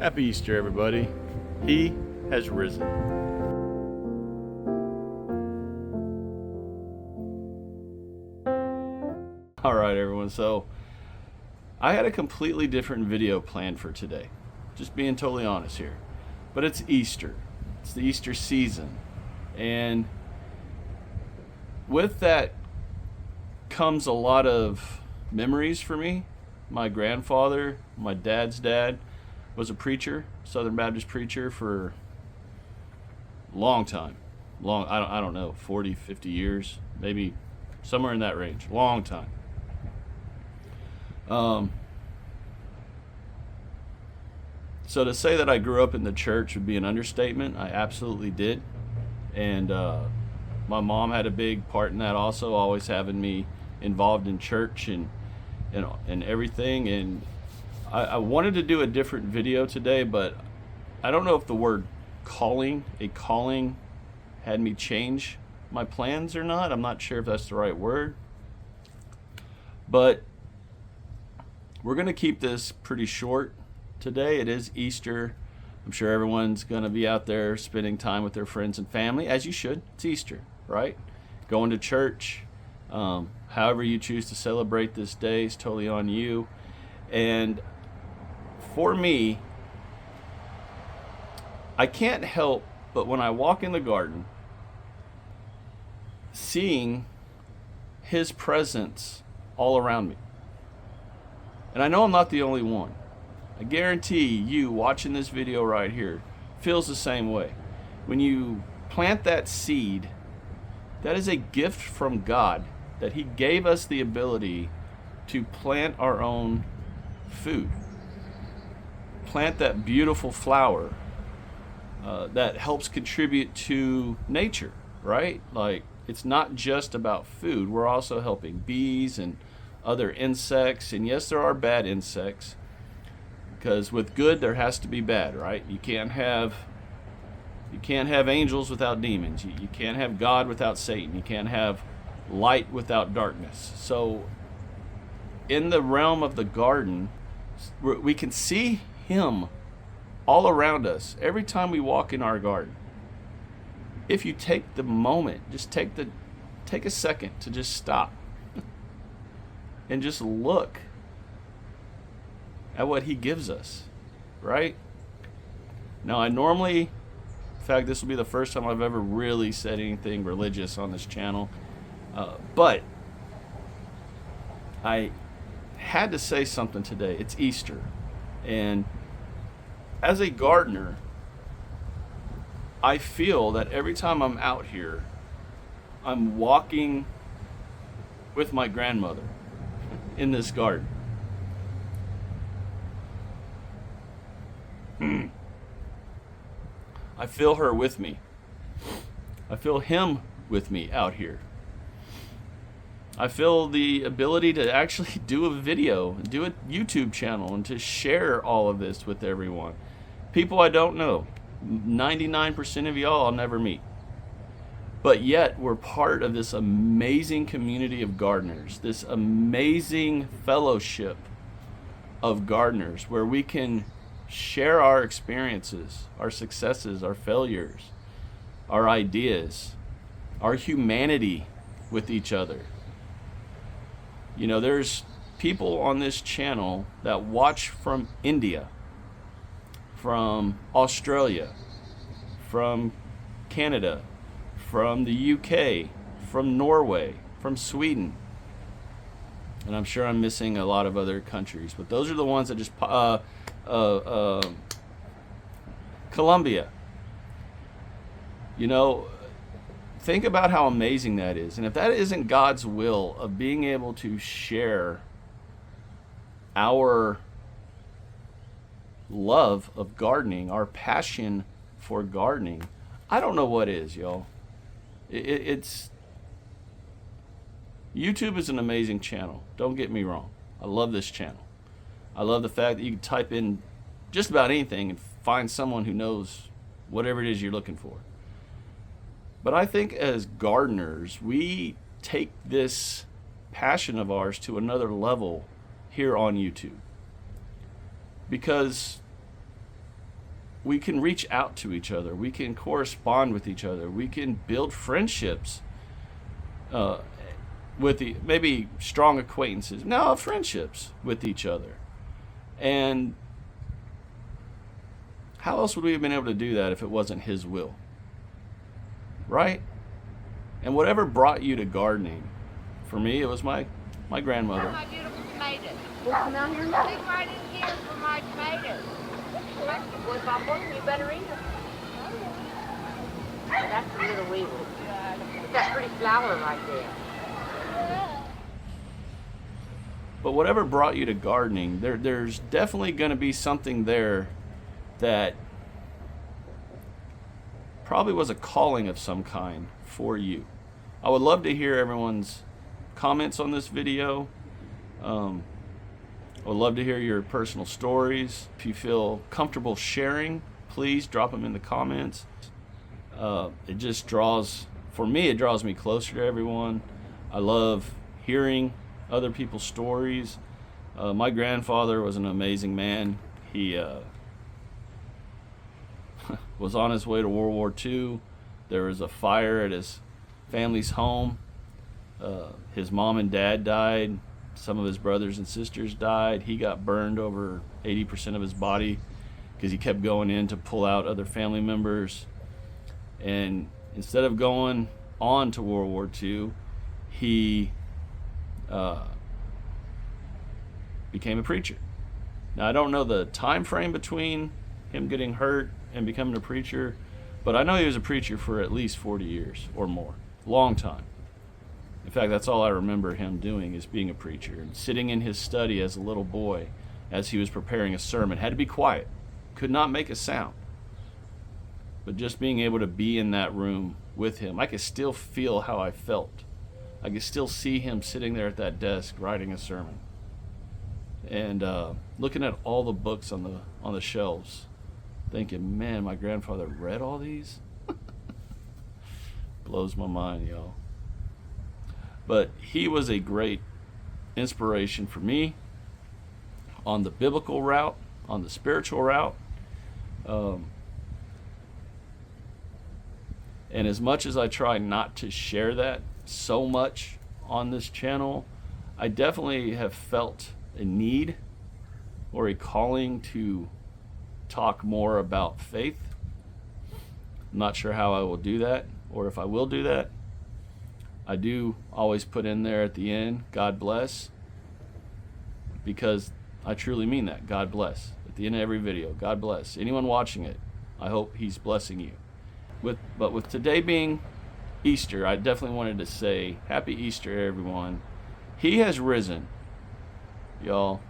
Happy Easter, everybody. He has risen. All right, everyone. So I had a completely different video planned for today. Just being totally honest here. But it's Easter. It's the Easter season. And with that comes a lot of memories for me. My grandfather, my dad's dad, was a preacher, Southern Baptist preacher for a long time. I don't know, 40, 50 years, maybe somewhere in that range. Long time. So to say that I grew up in the church would be an understatement. I absolutely did. And my mom had a big part in that also, always having me involved in church and everything. And I wanted to do a different video today, but I don't know if the word calling had me change my plans or not. I'm not sure if that's the right word. But we're going to keep this pretty short today. It is Easter. I'm sure everyone's going to be out there spending time with their friends and family, as you should. It's Easter, right? Going to church. However you choose to celebrate this day is totally on you. And for me, I can't help but when I walk in the garden, seeing His presence all around me. And I know I'm not the only one. I guarantee you watching this video right here feels the same way. When you plant that seed, that is a gift from God, that He gave us the ability to plant our own food. Plant that beautiful flower that helps contribute to nature, right? Like, it's not just about food. We're also helping bees and other insects. And yes, there are bad insects, because with good there has to be bad, right? You can't have angels without demons. You can't have God without Satan. You can't have light without darkness. So in the realm of the garden, we can see Him all around us every time we walk in our garden. If you take the moment, just take a second to just stop and just look at what He gives us, right? Now, in fact, this will be the first time I've ever really said anything religious on this channel, but I had to say something today. It's Easter, and as a gardener, I feel that every time I'm out here, I'm walking with my grandmother in this garden. I feel her with me. I feel Him with me out here. I feel the ability to actually do a video, do a YouTube channel, and to share all of this with everyone. People I don't know. 99% of y'all I'll never meet. But yet we're part of this amazing community of gardeners, this amazing fellowship of gardeners where we can share our experiences, our successes, our failures, our ideas, our humanity with each other. You know, there's people on this channel that watch from India, from Australia, from Canada, from the UK, from Norway, from Sweden. And I'm sure I'm missing a lot of other countries, but those are the ones that just Colombia. You know, think about how amazing that is. And if that isn't God's will of being able to share our love of gardening, our passion for gardening, I don't know what is, y'all. It's YouTube is an amazing channel. Don't get me wrong. I love this channel. I love the fact that you can type in just about anything and find someone who knows whatever it is you're looking for. But I think as gardeners, we take this passion of ours to another level here on YouTube. Because we can reach out to each other. We can correspond with each other. We can build friendships with maybe strong acquaintances. No, friendships with each other. And how else would we have been able to do that if it wasn't His will? Right? And whatever brought you to gardening, for me, it was my grandmother. My beautiful tomatoes. Well, come out here and look right in here for my tomatoes. Well, if I want them, you better eat them. Well, that's a little weevil. That's pretty flower right there. But whatever brought you to gardening, there's definitely going to be something there that probably was a calling of some kind for you. I would love to hear everyone's comments on this video. I would love to hear your personal stories. If you feel comfortable sharing, please drop them in the comments. It just draws, for me, it draws me closer to everyone. I love hearing other people's stories. My grandfather was an amazing man. He was on his way to World War II. There was a fire at his family's home. His mom and dad died. Some of his brothers and sisters died. He got burned over 80% of his body because he kept going in to pull out other family members. And instead of going on to World War II, he became a preacher. Now, I don't know the time frame between him getting hurt and becoming a preacher, but I know he was a preacher for at least 40 years or more. Long time. In fact, that's all I remember him doing, is being a preacher and sitting in his study as a little boy as he was preparing a sermon. Had to be quiet, could not make a sound. But just being able to be in that room with him, I could still feel how I felt. I could still see him sitting there at that desk writing a sermon. And looking at all the books on the shelves, thinking, man, my grandfather read all these? Blows my mind, y'all. But he was a great inspiration for me on the biblical route, on the spiritual route. And as much as I try not to share that so much on this channel, I definitely have felt a need or a calling to talk more about faith. I'm not sure how I will do that, or if I will do that. I do always put in there at the end, God bless, because I truly mean that. God bless. At the end of every video, God bless. Anyone watching it, I hope He's blessing you. But with today being Easter, I definitely wanted to say Happy Easter, everyone. He has risen, y'all.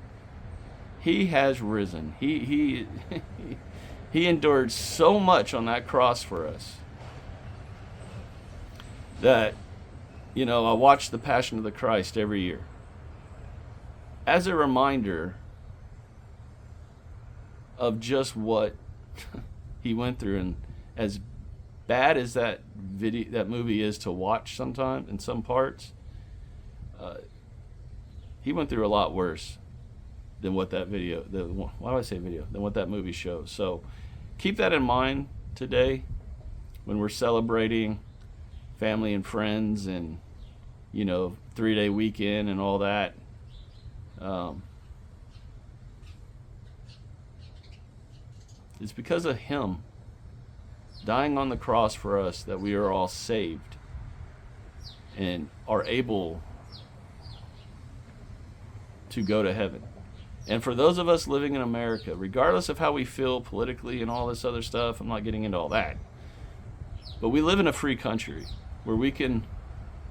He has risen. He endured so much on that cross for us that, you know, I watch the Passion of the Christ every year as a reminder of just what He went through. And as bad as that movie is to watch sometimes in some parts, He went through a lot worse than what that than what that movie shows. So keep that in mind today when we're celebrating family and friends and, you know, 3-day weekend and all that. It's because of Him dying on the cross for us that we are all saved and are able to go to heaven. And for those of us living in America, regardless of how we feel politically and all this other stuff, I'm not getting into all that, but we live in a free country where we can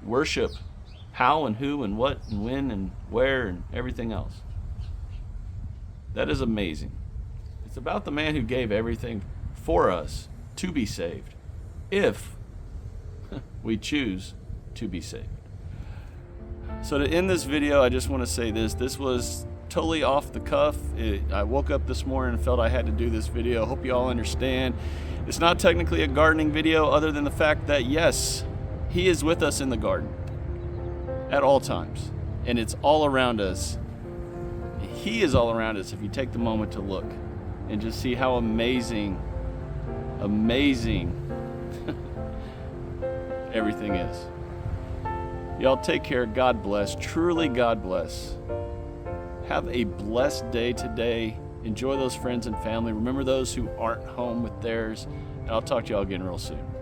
worship how and who and what and when and where and everything else. That is amazing. It's about the man who gave everything for us to be saved, if we choose to be saved. So to end this video, I just want to say this was totally off the cuff. I woke up this morning and felt I had to do this video. Hope you all understand. It's not technically a gardening video, other than the fact that, yes, He is with us in the garden at all times, and it's all around us. He is all around us if you take the moment to look and just see how amazing amazing everything is. Y'all take care. God bless. Truly, God bless. Have a blessed day today. Enjoy those friends and family. Remember those who aren't home with theirs. And I'll talk to y'all again real soon.